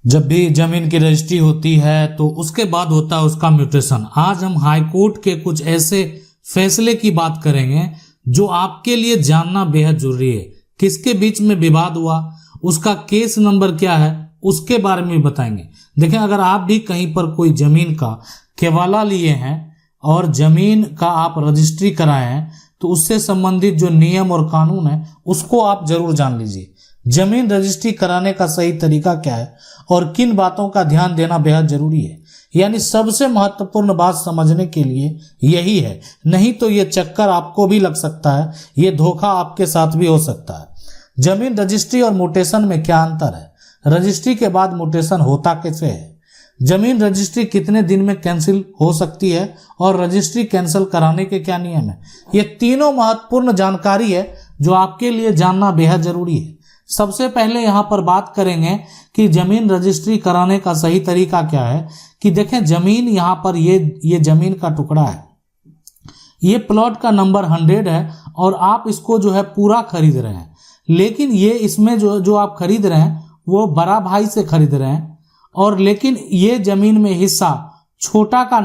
जब भी जमीन की रजिस्ट्री होती है तो उसके बाद होता है उसका म्यूटेशन। आज हम हाई कोर्ट के कुछ ऐसे फैसले की बात करेंगे जो आपके लिए जानना बेहद जरूरी है। किसके बीच में विवाद हुआ, उसका केस नंबर क्या है, उसके बारे में बताएंगे। देखें, अगर आप भी कहीं पर कोई जमीन का केवाला लिए हैं और जमीन का आप रजिस्ट्री कराए हैं तो उससे संबंधित जो नियम और कानून है उसको आप जरूर जान लीजिए। जमीन रजिस्ट्री कराने का सही तरीका क्या है और किन बातों का ध्यान देना बेहद जरूरी है, यानी सबसे महत्वपूर्ण बात समझने के लिए यही है। नहीं तो ये चक्कर आपको भी लग सकता है, ये धोखा आपके साथ भी हो सकता है। जमीन रजिस्ट्री और म्यूटेशन में क्या अंतर है, रजिस्ट्री के बाद म्यूटेशन होता कैसे है, जमीन रजिस्ट्री कितने दिन में कैंसिल हो सकती है और रजिस्ट्री कैंसिल कराने के क्या नियम है, ये तीनों महत्वपूर्ण जानकारी है जो आपके लिए जानना बेहद जरूरी है। सबसे पहले यहाँ पर बात करेंगे कि जमीन रजिस्ट्री कराने का सही तरीका क्या है। कि देखें, जमीन यहाँ पर ये जमीन का टुकड़ा है, ये प्लॉट का नंबर 100 है और आप इसको जो है पूरा खरीद रहे हैं, लेकिन ये इसमें जो आप खरीद रहे हैं वो बड़ा भाई से खरीद रहे हैं और लेकिन ये जमीन में हिस्सा छोटा का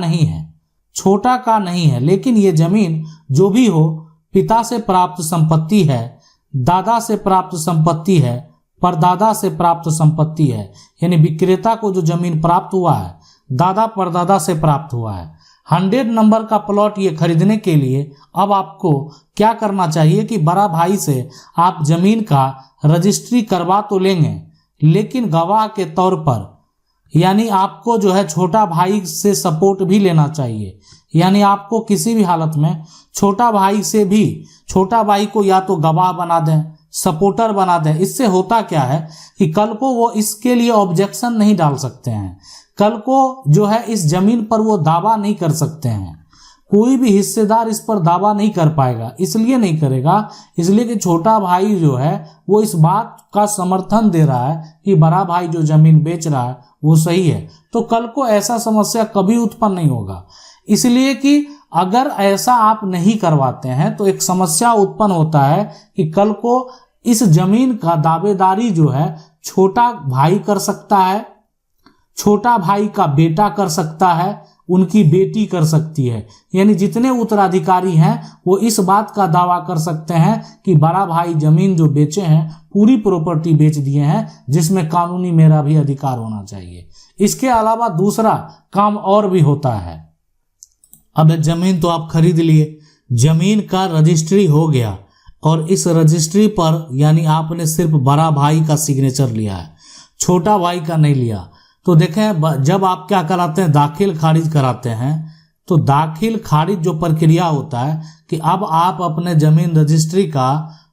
नहीं है, लेकिन ये जमीन जो भी हो पिता से प्राप्त संपत्ति है, दादा से प्राप्त संपत्ति है, परदादा से प्राप्त संपत्ति है। यानी विक्रेता को जो जमीन प्राप्त हुआ है दादा परदादा से प्राप्त हुआ है। 100 नंबर का प्लॉट ये खरीदने के लिए अब आपको क्या करना चाहिए कि बड़ा भाई से आप जमीन का रजिस्ट्री करवा तो लेंगे, लेकिन गवाह के तौर पर, यानी आपको जो है छोटा भाई से सपोर्ट भी लेना चाहिए। यानी आपको किसी भी हालत में छोटा भाई को या तो गवाह बना दें, सपोर्टर बना दें। इससे होता क्या है कि कल को वो इसके लिए ऑब्जेक्शन नहीं डाल सकते हैं, कल को जो है इस जमीन पर वो दावा नहीं कर सकते हैं, कोई भी हिस्सेदार इस पर दावा नहीं कर पाएगा। इसलिए नहीं करेगा, इसलिए कि छोटा भाई जो है वो इस बात का समर्थन दे रहा है कि बड़ा भाई जो जमीन बेच रहा है वो सही है, तो कल को ऐसा समस्या कभी उत्पन्न नहीं होगा। इसलिए कि अगर ऐसा आप नहीं करवाते हैं तो एक समस्या उत्पन्न होता है कि कल को इस जमीन का दावेदारी जो है छोटा भाई कर सकता है, छोटा भाई का बेटा कर सकता है, उनकी बेटी कर सकती है। यानी जितने उत्तराधिकारी हैं वो इस बात का दावा कर सकते हैं कि बड़ा भाई जमीन जो बेचे हैं पूरी प्रॉपर्टी बेच दिए हैं, जिसमें कानूनी मेरा भी अधिकार होना चाहिए। इसके अलावा दूसरा काम और भी होता है। अब जमीन तो आप खरीद लिए, जमीन का रजिस्ट्री हो गया और इस रजिस्ट्री पर यानी आपने सिर्फ बड़ा भाई का सिग्नेचर लिया है, छोटा भाई का नहीं लिया। तो देखें, जब आप क्या कराते हैं, दाखिल खारिज कराते हैं, तो दाखिल खारिज जो प्रक्रिया होता है कि अब आप अपने जमीन रजिस्ट्री का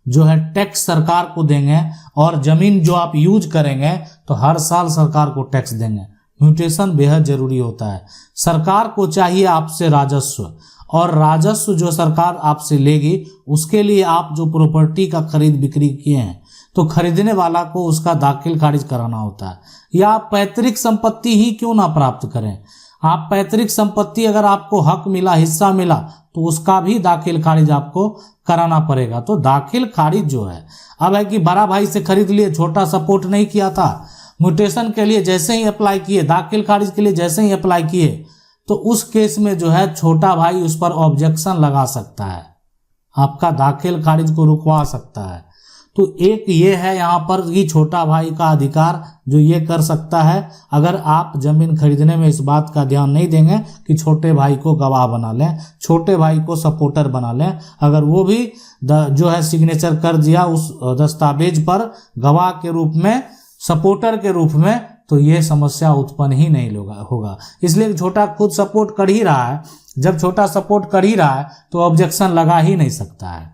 जो है टैक्स सरकार को देंगे और जमीन जो आप यूज करेंगे तो हर साल सरकार को टैक्स देंगे। म्यूटेशन बेहद जरूरी होता है। सरकार को चाहिए आपसे राजस्व, और राजस्व जो सरकार आपसे लेगी उसके लिए आप जो प्रॉपर्टी का खरीद बिक्री किए हैं तो खरीदने वाला को उसका दाखिल खारिज कराना होता है। या आप पैतृक संपत्ति ही क्यों ना प्राप्त करें, आप पैतृक संपत्ति अगर आपको हक मिला, हिस्सा मिला, तो उसका भी दाखिल खारिज आपको कराना पड़ेगा। तो दाखिल खारिज जो है, अब है कि बड़ा भाई से खरीद लिए, छोटा सपोर्ट नहीं किया था, म्यूटेशन के लिए जैसे ही अप्लाई किए, दाखिल खारिज के लिए जैसे ही अप्लाई किए, तो उस केस में जो है छोटा भाई उस पर ऑब्जेक्शन लगा सकता है, आपका दाखिल खारिज को रुकवा सकता है। तो एक ये है यहाँ पर कि छोटा भाई का अधिकार जो ये कर सकता है, अगर आप जमीन खरीदने में इस बात का ध्यान नहीं देंगे कि छोटे भाई को गवाह बना लें, छोटे भाई को सपोर्टर बना लें, अगर वो भी जो है सिग्नेचर कर दिया उस दस्तावेज पर गवाह के रूप में, सपोर्टर के रूप में, तो ये समस्या उत्पन्न ही नहीं होगा। इसलिए छोटा खुद सपोर्ट कर ही रहा है, जब छोटा सपोर्ट कर ही रहा है तो ऑब्जेक्शन लगा ही नहीं सकता है।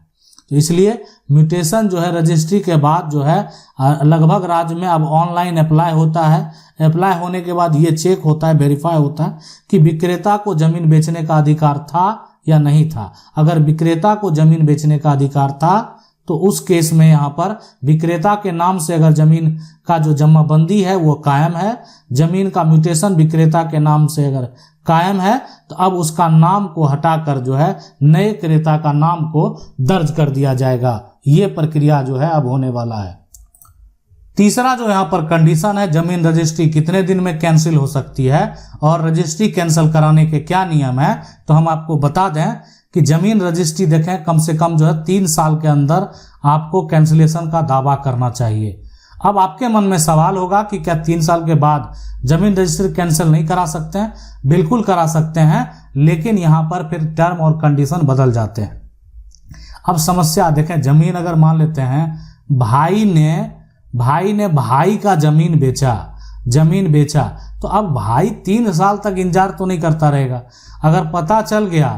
तो इसलिए म्यूटेशन जो है रजिस्ट्री के बाद जो है लगभग राज्य में अब ऑनलाइन अप्लाई होता है। अप्लाई होने के बाद ये चेक होता है, वेरीफाई होता है कि विक्रेता को जमीन बेचने का अधिकार था या नहीं था। अगर विक्रेता को जमीन बेचने का अधिकार था तो उस केस में यहाँ पर विक्रेता के नाम से अगर जमीन का जो जमाबंदी है वो कायम है, जमीन का म्यूटेशन विक्रेता के नाम से अगर कायम है, तो अब उसका नाम को हटाकर जो है नए क्रेता का नाम को दर्ज कर दिया जाएगा। ये प्रक्रिया जो है अब होने वाला है। तीसरा जो यहाँ पर कंडीशन है, जमीन रजिस्ट्री कितने दिन में कैंसिल हो सकती है और रजिस्ट्री कैंसिल कराने के क्या नियम है, तो हम आपको बता दें कि जमीन रजिस्ट्री देखें कम से कम जो है 3 साल के अंदर आपको कैंसिलेशन का दावा करना चाहिए। अब आपके मन में सवाल होगा कि क्या 3 साल के बाद जमीन रजिस्ट्री कैंसिल नहीं करा सकते हैं? बिल्कुल करा सकते हैं, लेकिन यहाँ पर फिर टर्म और कंडीशन बदल जाते हैं। अब समस्या देखें, जमीन अगर मान लेते हैं भाई ने भाई का जमीन बेचा, तो अब भाई 3 साल तक इंतजार तो नहीं करता रहेगा। अगर पता चल गया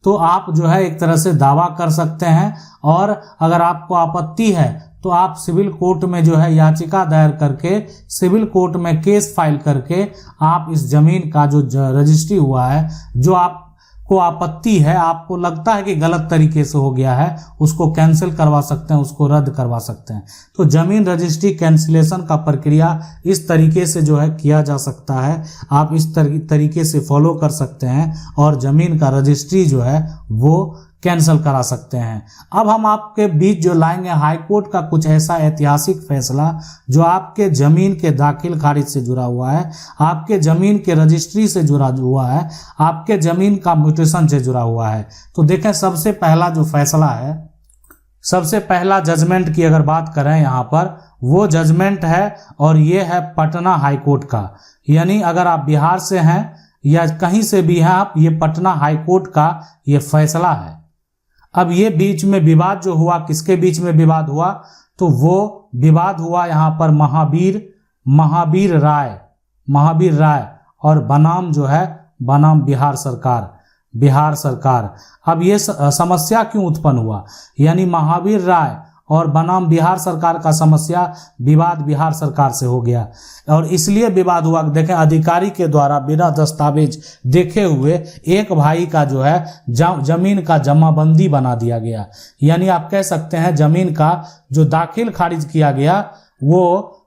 तो आप जो है एक तरह से दावा कर सकते हैं, और अगर आपको आपत्ति है तो आप सिविल कोर्ट में जो है याचिका दायर करके, सिविल कोर्ट में केस फाइल करके आप इस जमीन का जो रजिस्ट्री हुआ है, जो आपको आपत्ति है, आपको लगता है कि गलत तरीके से हो गया है, उसको कैंसिल करवा सकते हैं, उसको रद्द करवा सकते हैं। तो जमीन रजिस्ट्री कैंसिलेशन का प्रक्रिया इस तरीके से जो है किया जा सकता है। आप इस तरीके से फॉलो कर सकते हैं और जमीन का रजिस्ट्री जो है वो कैंसिल करा सकते हैं। अब हम आपके बीच जो लाएंगे हाई कोर्ट का कुछ ऐसा ऐतिहासिक फैसला जो आपके जमीन के दाखिल खारिज से जुड़ा हुआ है, आपके जमीन के रजिस्ट्री से जुड़ा हुआ है, आपके जमीन का म्यूटेशन से जुड़ा हुआ है। तो देखें, सबसे पहला जो फैसला है, सबसे पहला जजमेंट की अगर बात करें यहाँ पर, वो जजमेंट है और ये है पटना हाई कोर्ट का। यानी अगर आप बिहार से हैं या कहीं से भी हैं आप, ये पटना हाई कोर्ट का ये फैसला है। अब ये बीच में विवाद जो हुआ, किसके बीच में विवाद हुआ, तो वो विवाद हुआ यहाँ पर महावीर राय और बनाम जो है बनाम बिहार सरकार। अब ये समस्या क्यों उत्पन्न हुआ, यानी महावीर राय और बनाम बिहार सरकार का समस्या विवाद बिहार सरकार से हो गया, और इसलिए विवाद हुआ। देखें, अधिकारी के द्वारा बिना दस्तावेज देखे हुए एक भाई का जो है जमीन का जमाबंदी बना दिया गया। यानी आप कह सकते हैं जमीन का जो दाखिल खारिज किया गया वो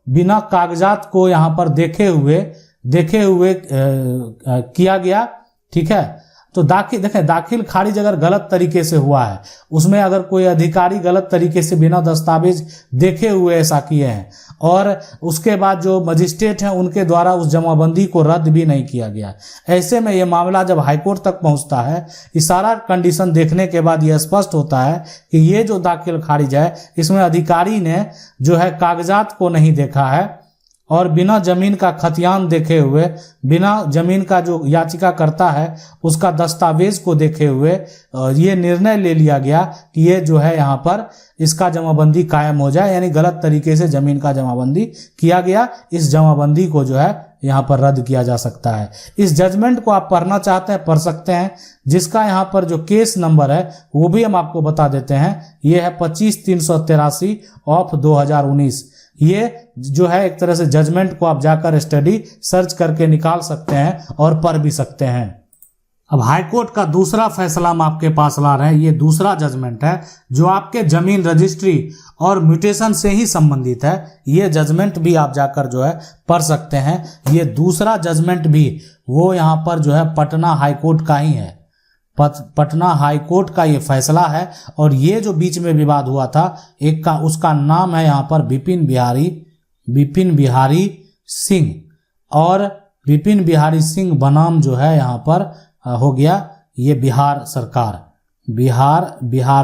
बिना कागजात को यहाँ पर देखे हुए किया गया। ठीक है, तो दाखिल खारिज अगर गलत तरीके से हुआ है, उसमें अगर कोई अधिकारी गलत तरीके से बिना दस्तावेज देखे हुए ऐसा किए हैं, और उसके बाद जो मजिस्ट्रेट हैं उनके द्वारा उस जमाबंदी को रद्द भी नहीं किया गया, ऐसे में ये मामला जब हाईकोर्ट तक पहुंचता है, इस सारा कंडीशन देखने के बाद यह स्पष्ट होता है कि ये जो दाखिल खारिज है, इसमें अधिकारी ने जो है कागजात को नहीं देखा है, और बिना जमीन का खतियान देखे हुए, बिना जमीन का जो याचिका करता है उसका दस्तावेज को देखे हुए ये निर्णय ले लिया गया कि ये जो है यहाँ पर इसका जमाबंदी कायम हो जाए। यानी गलत तरीके से जमीन का जमाबंदी किया गया, इस जमाबंदी को जो है यहाँ पर रद्द किया जा सकता है। इस जजमेंट को आप पढ़ना चाहते हैं पढ़ सकते हैं, जिसका यहाँ पर जो केस नंबर है वो भी हम आपको बता देते हैं। ये है 25/383 ऑफ 2019। ये जो है एक तरह से जजमेंट को आप जाकर स्टडी सर्च करके निकाल सकते हैं और पढ़ भी सकते हैं। अब हाईकोर्ट का दूसरा फैसला हम आपके पास ला रहे हैं। ये दूसरा जजमेंट है जो आपके जमीन रजिस्ट्री और म्यूटेशन से ही संबंधित है। ये जजमेंट भी आप जाकर जो है पढ़ सकते हैं। ये दूसरा जजमेंट भी वो यहाँ पर जो है पटना हाईकोर्ट का ही है, पटना हाईकोर्ट का ये फैसला है। और ये जो बीच में विवाद हुआ था एक का, उसका नाम है यहाँ पर विपिन बिहारी सिंह, और विपिन बिहारी सिंह बनाम जो है यहाँ पर हो गया ये बिहार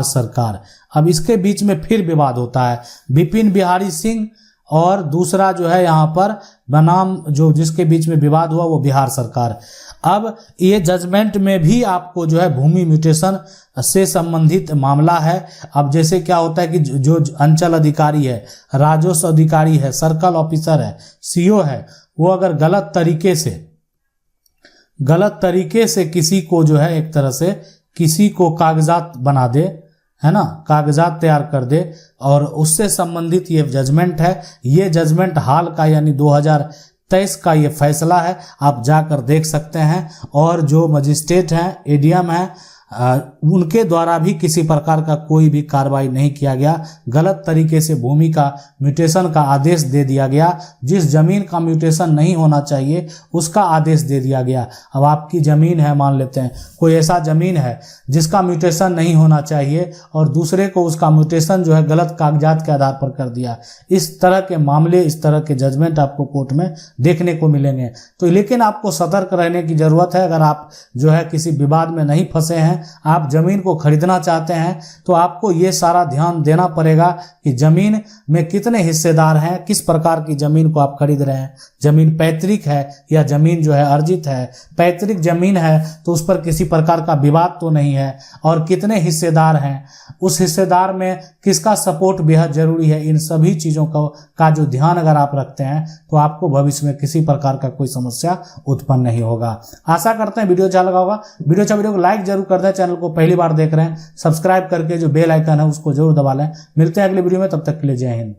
सरकार। अब इसके बीच में फिर विवाद होता है, विपिन बिहारी सिंह और दूसरा जो है यहाँ पर बनाम जो जिसके बीच में विवाद हुआ वो बिहार सरकार। अब ये जजमेंट में भी आपको जो है भूमि म्यूटेशन से संबंधित मामला है। अब जैसे क्या होता है कि जो अंचल अधिकारी है, राजस्व अधिकारी है, सर्कल ऑफिसर है, सीओ है, वो अगर गलत तरीके से किसी को जो है एक तरह से किसी को कागजात बना दे, है ना, कागजात तैयार कर दे, और उससे संबंधित ये जजमेंट है। ये जजमेंट हाल का यानी 2023 का ये फैसला है, आप जाकर देख सकते हैं। और जो मजिस्ट्रेट हैं, एडीएम है उनके द्वारा भी किसी प्रकार का कोई भी कार्रवाई नहीं किया गया। गलत तरीके से भूमि का म्यूटेशन का आदेश दे दिया गया। जिस जमीन का म्यूटेशन नहीं होना चाहिए उसका आदेश दे दिया गया। अब आपकी जमीन है, मान लेते हैं कोई ऐसा जमीन है जिसका म्यूटेशन नहीं होना चाहिए और दूसरे को उसका म्यूटेशन जो है गलत कागजात के आधार पर कर दिया। इस तरह के मामले, इस तरह के जजमेंट आपको कोर्ट में देखने को मिलेंगे। तो लेकिन आपको सतर्क रहने की जरूरत है। अगर आप जो है किसी विवाद में नहीं फंसे हैं, आप जमीन को खरीदना चाहते हैं, तो आपको ये सारा ध्यान देना पड़ेगा कि जमीन में कितने हिस्सेदार हैं, किस प्रकार की जमीन को आप खरीद रहे हैं। जमीन पैतृक है या जमीन जो है अर्जित है। पैतृक जमीन है तो उस पर किसी प्रकार का विवाद तो नहीं है, और कितने हिस्सेदार हैं, उस हिस्सेदार में किसका सपोर्ट बेहद जरूरी है। इन सभी चीजों का जो ध्यान अगर आप रखते हैं तो आपको भविष्य में किसी प्रकार का कोई समस्या उत्पन्न नहीं होगा। आशा करते हैं वीडियो अच्छा लगा होगा। वीडियो को लाइक जरूर कर दें। चैनल को पहली बार देख रहे हैं, सब्सक्राइब करके जो बेल आइकन है उसको जरूर दबा लें। मिलते हैं अगले वीडियो में, तब तक के लिए जय हिंद।